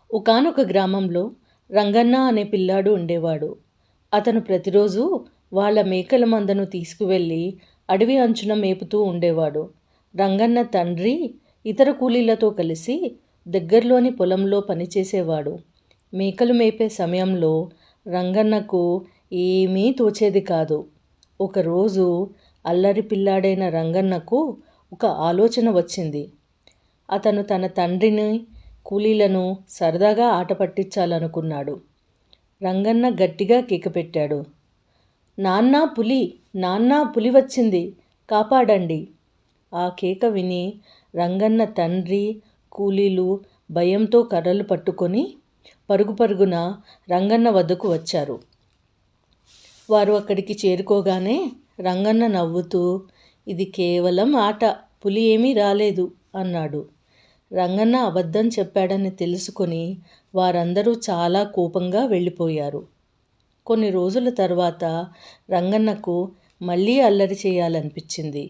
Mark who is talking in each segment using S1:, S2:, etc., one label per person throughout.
S1: ఒకానొక గ్రామంలో రంగన్న అనే పిల్లాడు ఉండేవాడు. అతను ప్రతిరోజు వాళ్ళ మేకల మందను తీసుకువెళ్ళి అడవి అంచున మేపుతూ ఉండేవాడు. రంగన్న తండ్రి ఇతర కూలీలతో కలిసి దగ్గరలోని పొలంలో పనిచేసేవాడు. మేకలు మేపే సమయంలో రంగన్నకు ఏమీ తోచేది కాదు. ఒకరోజు అల్లరి పిల్లాడైన రంగన్నకు ఒక ఆలోచన వచ్చింది. అతను తన తండ్రిని, కూలీలను సరదాగా ఆట పట్టించాలనుకున్నాడు. రంగన్న గట్టిగా కేకపెట్టాడు. నాన్నా పులి! నాన్నా పులి వచ్చింది! కాపాడండి! ఆ కేక విని రంగన్న తండ్రి, కూలీలు భయంతో కర్రలు పట్టుకొని పరుగు పరుగున రంగన్న వద్దకు వచ్చారు. వారు అక్కడికి చేరుకోగానే రంగన్న నవ్వుతూ, ఇది కేవలం ఆట, పులి ఏమీ రాలేదు అన్నాడు. రంగన్న అబద్ధం చెప్పాడని తెలుసుకొని వారందరూ చాలా కోపంగా వెళ్ళిపోయారు. కొన్ని రోజుల తర్వాత రంగన్నకు మళ్ళీ అల్లరి చేయాలనిపించింది.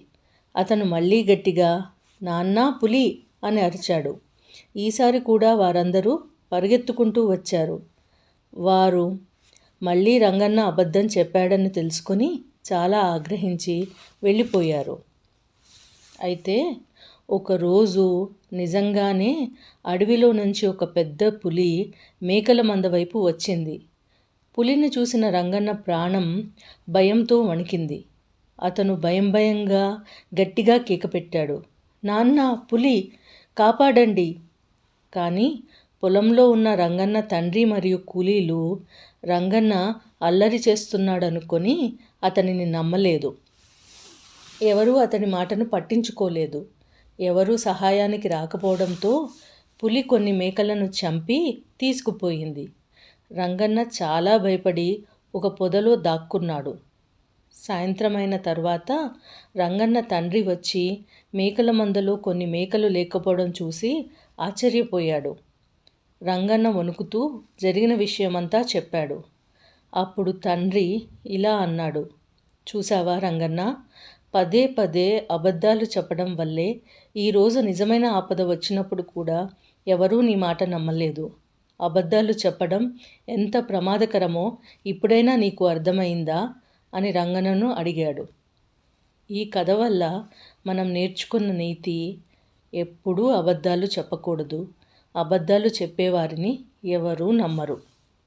S1: అతను మళ్ళీ గట్టిగా నాన్నా పులి అని అరిచాడు. ఈసారి కూడా వారందరూ పరిగెత్తుకుంటూ వచ్చారు. వారు మళ్ళీ రంగన్న అబద్ధం చెప్పాడని తెలుసుకొని చాలా ఆగ్రహించి వెళ్ళిపోయారు. అయితే ఒకరోజు నిజంగానే అడవిలో నుంచి ఒక పెద్ద పులి మేకల మంద వైపు వచ్చింది. పులిని చూసిన రంగన్న ప్రాణం భయంతో వణికింది. అతను భయంగా గట్టిగా కేకపెట్టాడు. నాన్న పులి! కాపాడండి! కానీ పొలంలో ఉన్న రంగన్న తండ్రి మరియు కూలీలు రంగన్న అల్లరి చేస్తున్నాడనుకొని అతనిని నమ్మలేదు. ఎవరూ అతని మాటను పట్టించుకోలేదు. ఎవరూ సహాయానికి రాకపోవడంతో పులి కొన్ని మేకలను చంపి తీసుకుపోయింది. రంగన్న చాలా భయపడి ఒక పొదలో దాక్కున్నాడు. సాయంత్రమైన తర్వాత రంగన్న తండ్రి వచ్చి మేకల మందలో కొన్ని మేకలు లేకపోవడం చూసి ఆశ్చర్యపోయాడు. రంగన్న వణుకుతూ జరిగిన విషయమంతా చెప్పాడు. అప్పుడు తండ్రి ఇలా అన్నాడు. చూసావా రంగన్న, పదే పదే అబద్ధాలు చెప్పడం వల్లే ఈరోజు నిజమైన ఆపద వచ్చినప్పుడు కూడా ఎవరూ నీ మాట నమ్మలేదు. అబద్ధాలు చెప్పడం ఎంత ప్రమాదకరమో ఇప్పుడైనా నీకు అర్థమైందా అని రంగన్నను అడిగాడు. ఈ కథ వల్ల మనం నేర్చుకున్న నీతి, ఎప్పుడూ అబద్ధాలు చెప్పకూడదు. అబద్ధాలు చెప్పేవారిని ఎవరూ నమ్మరు.